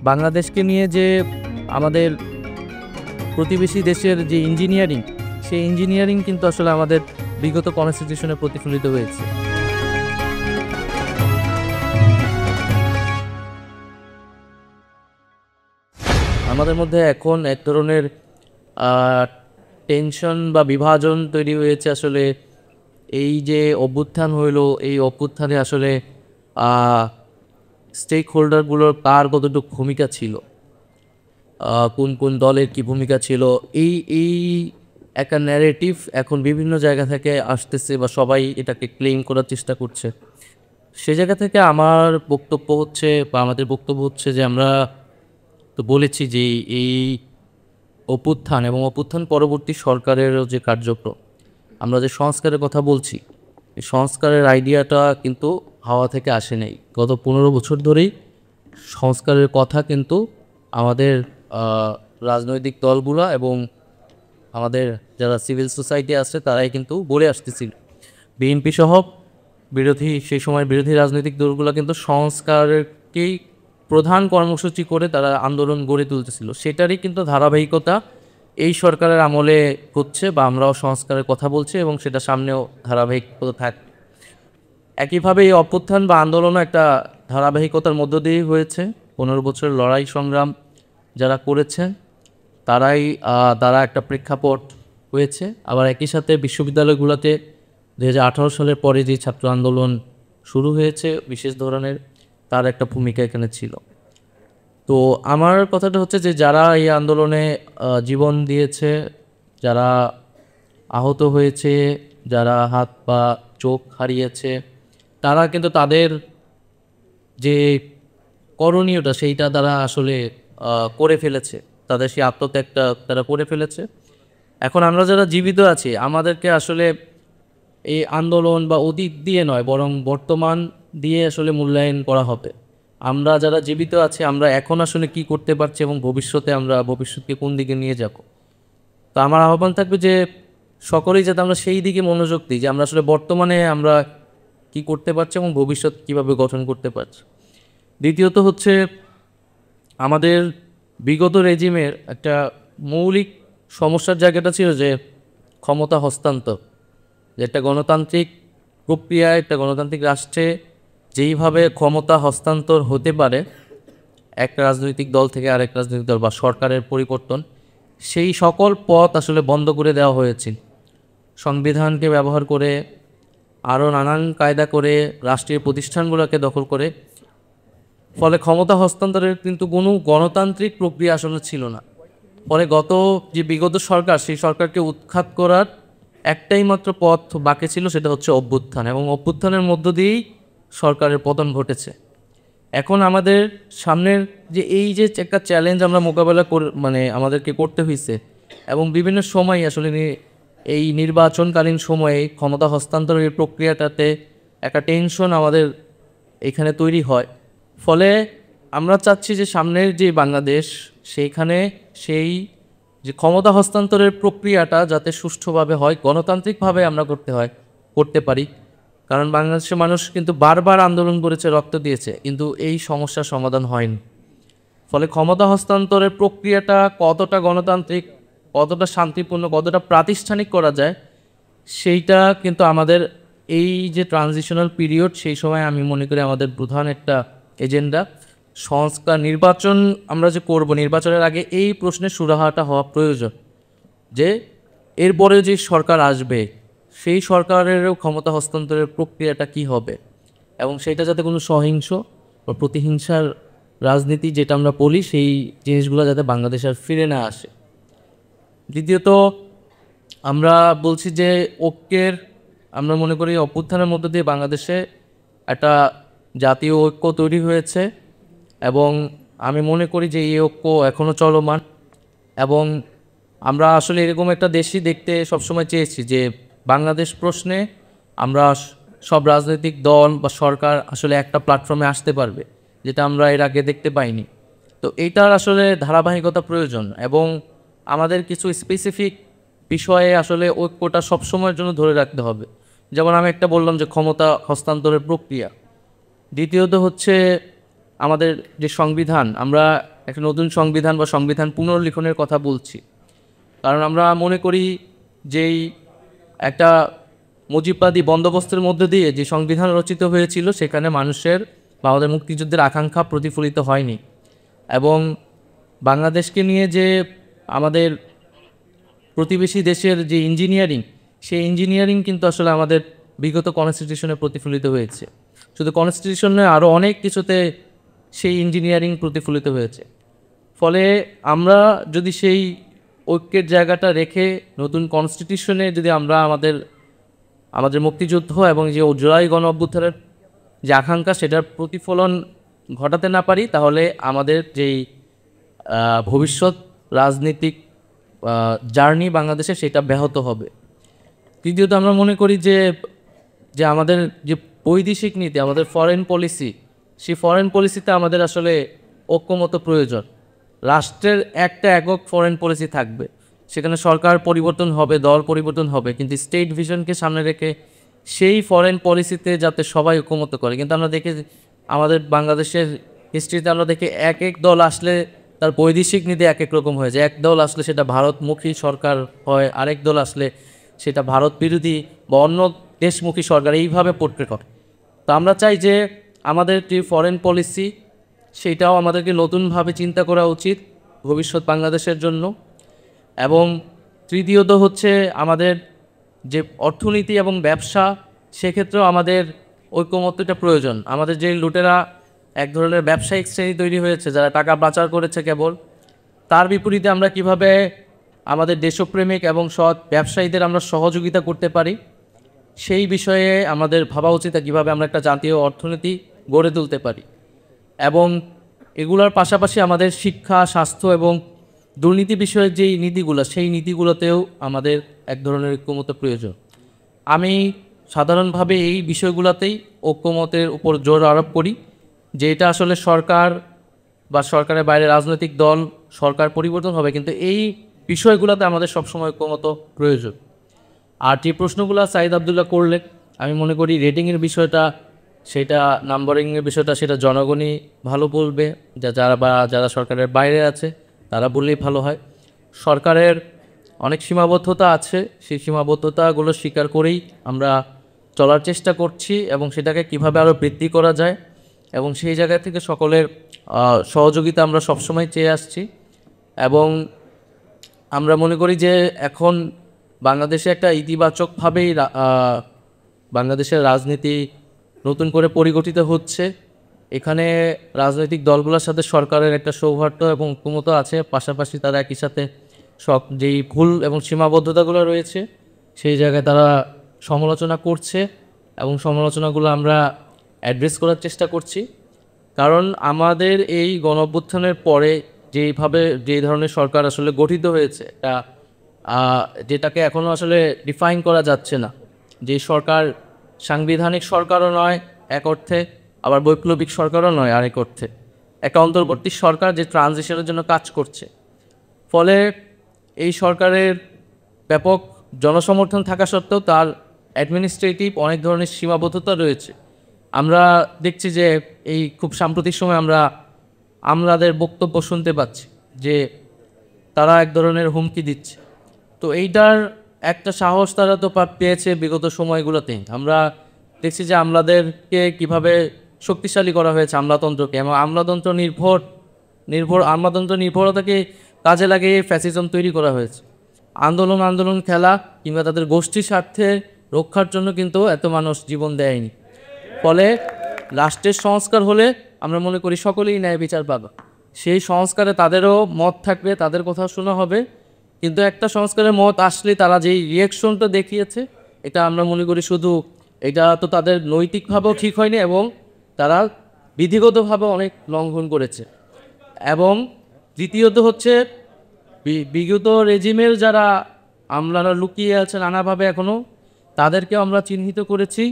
বাংলাদেশকে নিয়ে যে আমাদের প্রতিবেশী দেশের যে ইঞ্জিনিয়ারিং, সেই ইঞ্জিনিয়ারিং কিন্তু আসলে আমাদের বিগত কনস্টিটিউশনে প্রতিফলিত হয়েছে। আমাদের মধ্যে এখন এক ধরনের টেনশন বা বিভাজন তৈরি হয়েছে। আসলে এই যে অভ্যুত্থান হইল, এই অভ্যুত্থানে আসলে স্টেক হোল্ডারগুলোর কার কতটুকু ভূমিকা ছিল, কোন কোন দলের কি ভূমিকা ছিল, এই এই একটা ন্যারেটিভ এখন বিভিন্ন জায়গা থেকে আসতেছে বা সবাই এটাকে ক্লেম করার চেষ্টা করছে। সে জায়গা থেকে আমার বক্তব্য হচ্ছে বা আমাদের বক্তব্য হচ্ছে যে আমরা তো বলেছি যে এই অভ্যুত্থান এবং অভ্যুত্থান পরবর্তী সরকারেরও যে কার্যক্রম, আমরা যে সংস্কারের কথা বলছি, এই সংস্কারের আইডিয়াটা কিন্তু হাওয়া থেকে আসে নাই। গত 15 বছর ধরেই সংস্কারের কথা কিন্তু আমাদের রাজনৈতিক দলগুলো এবং আমাদের যারা সিভিল সোসাইটি আছে তারাই কিন্তু বলে আসতেছিল। বিএনপি সহ সেই সময় বিরোধী রাজনৈতিক দলগুলো কিন্তু সংস্কারকেই প্রধান কর্মসূচি করে তারা আন্দোলন গড়ে তুলতেছিল। সেটারই কিন্তু ধারাবাহিকতা এই সরকারের আমলে হচ্ছে, বা আমরাও সংস্কারের কথা বলছি এবং সেটা সামনেও ধারাবাহিকতা থাকবে। একইভাবে এই অভ্যুত্থান বা আন্দোলনও একটা ধারাবাহিকতার মধ্য দিয়েই হয়েছে। 15 বছরের লড়াই সংগ্রাম যারা করেছেন তারা একটা প্রেক্ষাপট হয়েছে। আবার একই সাথে বিশ্ববিদ্যালয়গুলোতে 2018 সালের পরে যে ছাত্র আন্দোলন শুরু হয়েছে বিশেষ ধরনের, তার একটা ভূমিকা এখানে ছিল। তো আমার কথাটা হচ্ছে যে যারা এই আন্দোলনে জীবন দিয়েছে, যারা আহত হয়েছে, যারা হাত পা চোখ হারিয়েছে, তারা কিন্তু তাদের যে করণীয়টা সেইটা তারা আসলে করে ফেলেছে। তাদের সেই আত্মত্যাগটা তারা করে ফেলেছে। এখন আমরা যারা জীবিত আছি, আমাদেরকে আসলে এই আন্দোলন বা অতীত দিয়ে নয়, বরং বর্তমান দিয়ে আসলে মূল্যায়ন করা হবে। আমরা যারা জীবিত আছি, আমরা এখন আসলে কি করতে পারছি এবং ভবিষ্যৎকে কোন দিকে নিয়ে যাব। তো আমার আহ্বান থাকবে যে সকলেই যাতে আমরা সেই দিকে মনোযোগ দিই, যে আমরা আসলে বর্তমানে আমরা কি করতে পারছি এবং ভবিষ্যৎ কিভাবে গঠন করতে পারছি। দ্বিতীয়ত হচ্ছে আমাদের বিগত রেজিমের একটা মৌলিক সমস্যার জায়গাটা ছিল যে ক্ষমতা হস্তান্তর, যে একটা গণতান্ত্রিক প্রক্রিয়া, একটা গণতান্ত্রিক রাষ্ট্রে যেইভাবে ক্ষমতা হস্তান্তর হতে পারে এক রাজনৈতিক দল থেকে আরেক রাজনৈতিক দল বা সরকারের পরিবর্তন, সেই সকল পথ আসলে বন্ধ করে দেওয়া হয়েছিল। সংবিধানকে ব্যবহার করে, আরও নানান কায়দা করে, রাষ্ট্রীয় প্রতিষ্ঠানগুলোকে দখল করে, ফলে ক্ষমতা হস্তান্তরের কিন্তু কোনো গণতান্ত্রিক প্রক্রিয়া আসলে ছিল না। ফলে বিগত সরকার, সেই সরকারকে উৎখাত করার একটাই মাত্র পথ বাকি ছিল, সেটা হচ্ছে অভ্যুত্থান, এবং অভ্যুত্থানের মধ্য দিয়েই সরকারের পতন ঘটেছে। এখন আমাদের সামনের যে এই যে একটা চ্যালেঞ্জ আমরা মোকাবেলা আমাদেরকে করতে হয়েছে, এবং বিভিন্ন সময় আসলে এই নির্বাচনকালীন সময়ে ক্ষমতা হস্তান্তরের প্রক্রিয়াটাতে একটা টেনশন আমাদের এখানে তৈরি হয়। ফলে আমরা চাচ্ছি যে সামনের যে বাংলাদেশ, সেইখানে সেই যে ক্ষমতা হস্তান্তরের প্রক্রিয়াটা যাতে সুষ্ঠুভাবে হয়, গণতান্ত্রিকভাবে আমরা করতে পারি। কারণ বাংলাদেশের মানুষ কিন্তু বারবার আন্দোলন করেছে, রক্ত দিয়েছে, কিন্তু এই সমস্যার সমাধান হয়নি। ফলে ক্ষমতা হস্তান্তরের প্রক্রিয়াটা কতটা গণতান্ত্রিক, কতটা শান্তিপূর্ণ, কতটা প্রাতিষ্ঠানিক করা যায়, সেইটা কিন্তু আমাদের এই যে ট্রানজিশনাল পিরিয়ড, সেই সময় আমি মনে করি আমাদের প্রধান একটা এজেন্ডা সংস্কার। নির্বাচন আমরা যে করব, নির্বাচনের আগে এই প্রশ্নের সুরাহাটা হওয়া প্রয়োজন যে এরপরে যে সরকার আসবে, সেই সরকারেরও ক্ষমতা হস্তান্তরের প্রক্রিয়াটা কি হবে, এবং সেটা যাতে কোনো সহিংস বা প্রতিহিংসার রাজনীতি যেটা আমরা বলি, সেই জিনিসগুলো যাতে বাংলাদেশ আর ফিরে না আসে। দ্বিতীয়ত আমরা বলছি যে আমরা মনে করি অভ্যুত্থানের মধ্য দিয়ে বাংলাদেশে একটা জাতীয় ঐক্য তৈরি হয়েছে, এবং আমি মনে করি যে এই ঐক্য এখনও চলমান। এবং আমরা আসলে এরকম একটা দেশই দেখতে সবসময় চেয়েছি যে বাংলাদেশ প্রশ্নে আমরা সব রাজনৈতিক দল বা সরকার আসলে একটা প্ল্যাটফর্মে আসতে পারবে, যেটা আমরা এর আগে দেখতে পাইনি। তো এইটার আসলে ধারাবাহিকতা প্রয়োজন, এবং আমাদের কিছু স্পেসিফিক বিষয়ে আসলে ঐক্যটা সবসময়ের জন্য ধরে রাখতে হবে। যেমন আমি একটা বললাম যে ক্ষমতা হস্তান্তরের প্রক্রিয়া। দ্বিতীয়ত হচ্ছে আমাদের যে সংবিধান, আমরা একটা নতুন সংবিধান বা সংবিধান পুনর্লিখনের কথা বলছি। কারণ আমরা মনে করি যেই একটা মুজিববাদী বন্দোবস্তের মধ্যে দিয়ে যে সংবিধান রচিত হয়েছিল সেখানে মানুষের বা আমাদের মুক্তিযুদ্ধের আকাঙ্ক্ষা প্রতিফলিত হয়নি। এবং বাংলাদেশকে নিয়ে যে আমাদের প্রতিবেশী দেশের যে ইঞ্জিনিয়ারিং, সেই ইঞ্জিনিয়ারিং কিন্তু আসলে আমাদের বিগত কনস্টিটিউশনে প্রতিফলিত হয়েছে। শুধু কনস্টিটিউশন নয়, আরও অনেক কিছুতে সেই ইঞ্জিনিয়ারিং প্রতিফলিত হয়েছে। ফলে আমরা যদি সেই ঐক্যের জায়গাটা রেখে নতুন কনস্টিটিউশনে যদি আমরা আমাদের মুক্তিযুদ্ধ এবং যে জুলাই গণ অভ্যুত্থানের যে আকাঙ্ক্ষা সেটার প্রতিফলন ঘটাতে না পারি, তাহলে আমাদের যেই ভবিষ্যৎ রাজনীতিক জার্নি বাংলাদেশে সেটা ব্যাহত হবে। তৃতীয়ত আমরা মনে করি যে আমাদের যে বৈদেশিক নীতি, আমাদের ফরেন পলিসি, সেই ফরেন পলিসিতে আমাদের আসলে ঐক্যমত প্রয়োজন। রাষ্ট্রের একটা একক ফরেন পলিসি থাকবে, সেখানে সরকার পরিবর্তন হবে, দল পরিবর্তন হবে, কিন্তু স্টেট ভিশনকে সামনে রেখে সেই ফরেন পলিসিতে যাতে সবাই ঐক্যমত করে। কিন্তু আমরা দেখি আমাদের বাংলাদেশের হিস্ট্রিতে আমরা দেখি এক এক দল আসলে তার বৈদেশিক নীতি এক এক রকম হয়ে যায়। এক দল আসলে সেটা ভারতমুখী সরকার হয়, আরেক দল আসলে সেটা ভারত বিরোধী বা অন্য দেশমুখী সরকার, এইভাবে পোর্ট্রে করে। তো আমরা চাই যে আমাদের যে ফরেন পলিসি সেইটাও আমাদেরকে নতুনভাবে চিন্তা করা উচিত ভবিষ্যৎ বাংলাদেশের জন্য। এবং তৃতীয়ত হচ্ছে আমাদের যে অর্থনীতি এবং ব্যবসা, সেক্ষেত্রেও আমাদের ঐক্যমত্যটা প্রয়োজন। আমাদের যে লুটেরা এক ধরনের ব্যবসায়িক শ্রেণী তৈরি হয়েছে যারা টাকা পাচার করেছে কেবল, তার বিপরীতে আমরা কিভাবে আমাদের দেশপ্রেমিক এবং সৎ ব্যবসায়ীদের আমরা সহযোগিতা করতে পারি, সেই বিষয়ে আমাদের ভাবা উচিত। কীভাবে আমরা একটা জাতীয় অর্থনীতি গড়ে তুলতে পারি। এবং এগুলোর পাশাপাশি আমাদের শিক্ষা, স্বাস্থ্য এবং দুর্নীতি বিষয়ক যেই নীতিগুলো, সেই নীতিগুলোতেও আমাদের এক ধরনের ঐক্যমত প্রয়োজন। আমি সাধারণভাবে এই বিষয়গুলোতেই ঐক্যমতের উপর জোর আরোপ করি, যে এটা আসলে সরকার বা সরকারের বাইরে রাজনৈতিক দল, সরকার পরিবর্তন হবে, কিন্তু এই বিষয়গুলোতে আমাদের সবসময় ঐক্যমত প্রয়োজন। আর যে প্রশ্নগুলো সাইদ আবদুল্লাহ করলেন, আমি মনে করি রেটিংয়ের বিষয়টা, সেটা নাম্বারিংয়ের বিষয়টা, সেটা জনগণই ভালো বলবে। যারা সরকারের বাইরে আছে তারা বললেই ভালো হয়। সরকারের অনেক সীমাবদ্ধতা আছে, সেই সীমাবদ্ধতাগুলো স্বীকার করেই আমরা চলার চেষ্টা করছি এবং সেটাকে কিভাবে আরও বৃদ্ধি করা যায় এবং সেই জায়গা থেকে সকলের সহযোগিতা আমরা সবসময় চেয়ে আসছি। এবং আমরা মনে করি যে এখন বাংলাদেশে একটা ইতিবাচকভাবেই বাংলাদেশের রাজনীতি নতুন করে পরিগঠিত হচ্ছে। এখানে রাজনৈতিক দলগুলোর সাথে সরকারের একটা সৌহার্দ্য এবং ঐক্যমত আছে, পাশাপাশি তারা একই সাথে যেই ভুল এবং সীমাবদ্ধতাগুলো রয়েছে সেই জায়গায় তারা সমালোচনা করছে এবং সমালোচনাগুলো আমরা অ্যাড্রেস করার চেষ্টা করছি। কারণ আমাদের এই গণঅভ্যুত্থানের পরে যে ধরনের সরকার আসলে গঠিত হয়েছে, যেটাকে এখনও আসলে ডিফাইন করা যাচ্ছে না। যে সরকার সাংবিধানিক সরকারও নয় এক অর্থে, আবার বৈপ্লবিক সরকারও নয় আরেক অর্থে, একটা অন্তর্বর্তী সরকার যে ট্রানজিশনের জন্য কাজ করছে। ফলে এই সরকারের ব্যাপক জনসমর্থন থাকা সত্ত্বেও তার অ্যাডমিনিস্ট্রেটিভ অনেক ধরনের সীমাবদ্ধতা রয়েছে। আমরা দেখছি যে এই খুব সাম্প্রতিক সময় আমাদের বক্তব্য শুনতে পাচ্ছি যে তারা এক ধরনের হুমকি দিচ্ছে। তো এইটার একটা সাহস তারা তো পেয়েছে বিগত সময়গুলোতে। আমরা দেখছি যে আমলাদেরকে কিভাবে শক্তিশালী করা হয়েছে, আমলাতন্ত্রকে, এবং আমলাতন্ত্র নির্ভরতাকে কাজে লাগিয়ে ফ্যাসিজম তৈরি করা হয়েছে। আন্দোলন খেলা কিংবা তাদের গোষ্ঠী স্বার্থে রক্ষার জন্য কিন্তু এত মানুষ জীবন দেয়নি। ফলে রাষ্ট্রের সংস্কার হলে আমরা মনে করি সকলেই ন্যায় বিচার পাবে। সেই সংস্কারে তাদেরও মত থাকবে, তাদের কথা শোনা হবে। কিন্তু একটা সংস্কারের মত আসলে তারা যেই রিয়াকশনটা দেখিয়েছে, এটা আমরা মনে করি শুধু এটা তো তাদের নৈতিকভাবেও ঠিক হয়নি এবং তারা বিধিগতভাবে অনেক লঙ্ঘন করেছে। এবং দ্বিতীয়ত হচ্ছে বিগত রেজিমের যারা আমলারা লুকিয়ে আছে নানাভাবে এখনও, তাদেরকেও আমরা চিহ্নিত করেছি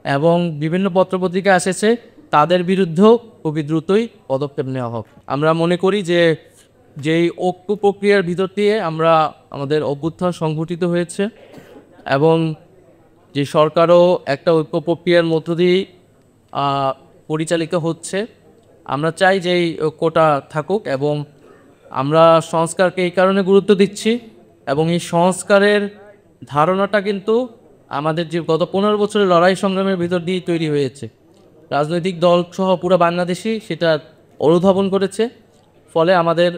এবং বিভিন্ন পত্রপত্রিকা এসেছে, তাদের বিরুদ্ধেও খুবই দ্রুতই পদক্ষেপ নেওয়া হোক। আমরা মনে করি যে যেই ঐক্য প্রক্রিয়ার ভিতর দিয়ে আমাদের অভ্যুত্থান সংঘটিত হয়েছে এবং যে সরকারও একটা ঐক্য প্রক্রিয়ার মধ্য দিয়েই পরিচালিত হচ্ছে। আমরা চাই যে এই কোটা থাকুক, এবং আমরা সংস্কারকে এই কারণে গুরুত্ব দিচ্ছি, এবং এই সংস্কারের ধারণাটা কিন্তু আমাদের যে গত 15 বছরের লড়াই সংগ্রামের ভিতর দিয়েই তৈরি হয়েছে। রাজনৈতিক দল সহ পুরো বাংলাদেশই সেটা অনুধাবন করেছে। ফলে আমাদের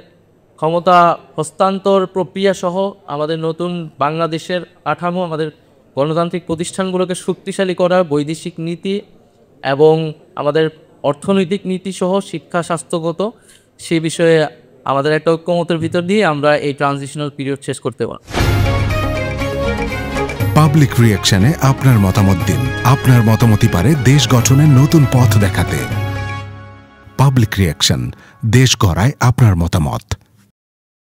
ক্ষমতা হস্তান্তর প্রক্রিয়া সহ আমাদের নতুন বাংলাদেশের কাঠামো, আমাদের গণতান্ত্রিক প্রতিষ্ঠানগুলোকে শক্তিশালী করা, বৈদেশিক নীতি এবং আমাদের অর্থনৈতিক নীতি সহ শিক্ষা স্বাস্থ্যগত সে বিষয়ে আমাদের একটা ঐক্যমতের ভিতর দিয়ে আমরা এই ট্রানজিশনাল পিরিয়ড শেষ করতে পারব। পাবলিক রিঅ্যাকশনে আপনার মতামত দিন। আপনার মতামতই পারে দেশ গঠনের নতুন পথ দেখাতে। পাবলিক রিঅ্যাকশন, দেশ গড়ায় আপনার মতামত।